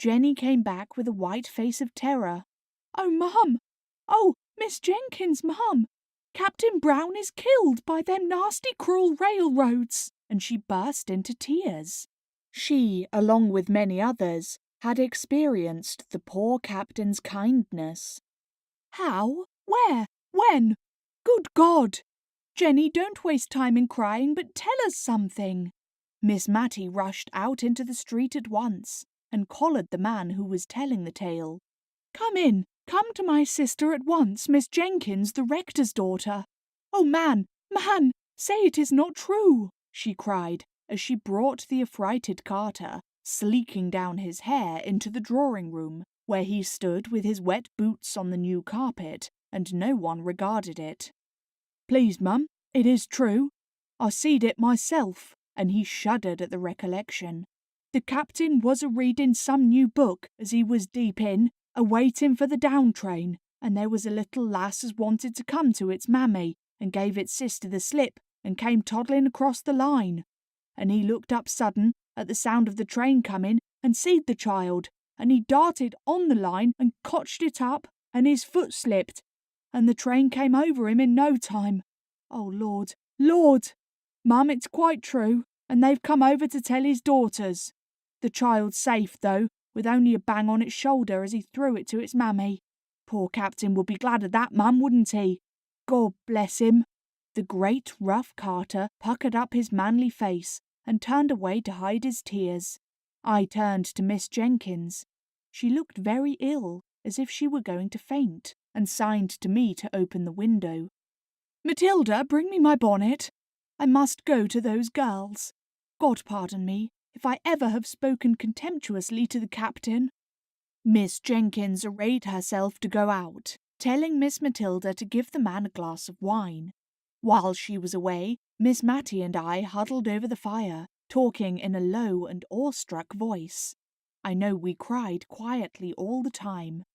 Jenny came back with a white face of terror. "Oh, Mum! Oh, Miss Jenkins, Mum! Captain Brown is killed by them nasty cruel railroads!" And she burst into tears. She, along with many others, had experienced the poor captain's kindness. "How? Where? When? Good God! Jenny, don't waste time in crying, but tell us something." Miss Matty rushed out into the street at once and collared the man who was telling the tale. "Come in, come to my sister at once, Miss Jenkins, the rector's daughter." "Oh, man, say it is not true," she cried, as she brought the affrighted Carter, sleeking down his hair, into the drawing-room, where he stood with his wet boots on the new carpet, and no one regarded it. "Please, Mum, it is true. I seed it myself," and he shuddered at the recollection. "The captain was a-reading some new book as he was deep in, a-waiting for the down train, and there was a little lass as wanted to come to its mammy, and gave its sister the slip, and came toddling across the line. And he looked up sudden, at the sound of the train coming, and seed the child, and he darted on the line and cotched it up, and his foot slipped, and the train came over him in no time. Oh, Lord, Lord! Mum, it's quite true, and they've come over to tell his daughters. The child's safe, though, with only a bang on its shoulder as he threw it to its mammy. Poor captain would be glad of that, Mum, wouldn't he? God bless him." The great rough Carter puckered up his manly face and turned away to hide his tears. I turned to Miss Jenkins. She looked very ill, as if she were going to faint, and signed to me to open the window. "Matilda, bring me my bonnet. I must go to those girls. God pardon me, if I ever have spoken contemptuously to the captain." Miss Jenkins arrayed herself to go out, telling Miss Matilda to give the man a glass of wine. While she was away, Miss Matty and I huddled over the fire, talking in a low and awestruck voice. I know we cried quietly all the time.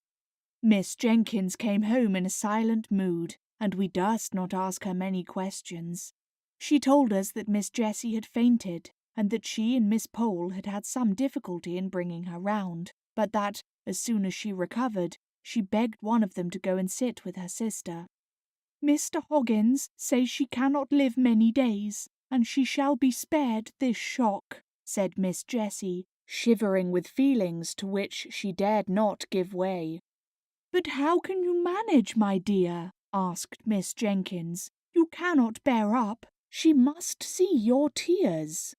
Miss Jenkins came home in a silent mood, and we durst not ask her many questions. She told us that Miss Jessie had fainted, and that she and Miss Pole had had some difficulty in bringing her round, but that, as soon as she recovered, she begged one of them to go and sit with her sister. "Mr. Hoggins says she cannot live many days, and she shall be spared this shock," said Miss Jessie, shivering with feelings to which she dared not give way. "But how can you manage, my dear?" asked Miss Jenkins. "You cannot bear up. She must see your tears."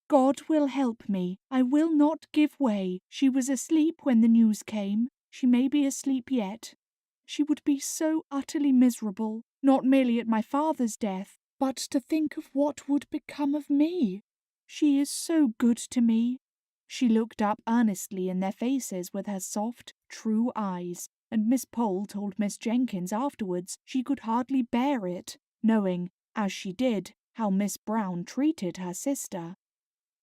"God will help me. I will not give way. She was asleep when the news came. She may be asleep yet. She would be so utterly miserable, not merely at my father's death, but to think of what would become of me. She is so good to me." She looked up earnestly in their faces with her soft, true eyes, and Miss Pole told Miss Jenkins afterwards she could hardly bear it, knowing, as she did, how Miss Brown treated her sister.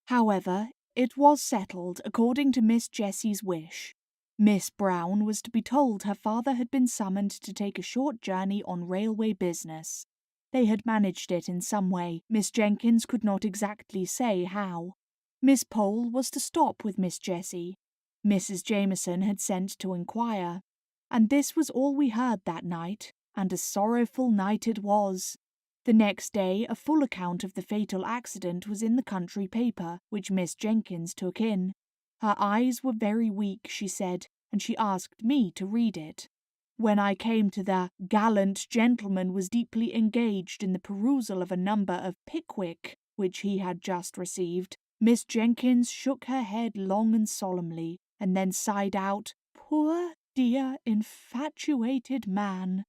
However, it was settled according to Miss Jessie's wish. Miss Brown was to be told her father had been summoned to take a short journey on railway business. They had managed it in some way, Miss Jenkins could not exactly say how. Miss Pole was to stop with Miss Jessie. Mrs. Jameson had sent to inquire. And this was all we heard that night, and a sorrowful night it was. The next day a full account of the fatal accident was in the country paper, which Miss Jenkins took in. Her eyes were very weak, she said, and she asked me to read it. When I came to the gallant gentleman was deeply engaged in the perusal of a number of Pickwick, which he had just received, Miss Jenkins shook her head long and solemnly, and then sighed out, "Poor, dear, infatuated man."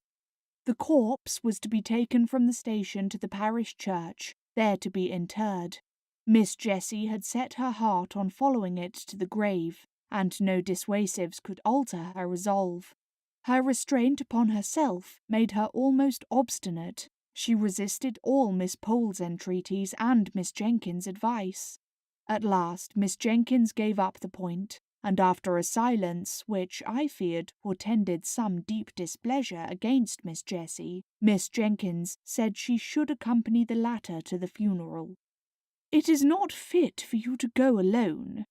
The corpse was to be taken from the station to the parish church, there to be interred. Miss Jessie had set her heart on following it to the grave, and no dissuasives could alter her resolve. Her restraint upon herself made her almost obstinate. She resisted all Miss Pole's entreaties and Miss Jenkins' advice. At last Miss Jenkins gave up the point, and after a silence, which I feared portended some deep displeasure against Miss Jessie, Miss Jenkins said she should accompany the latter to the funeral. "It is not fit for you to go alone,"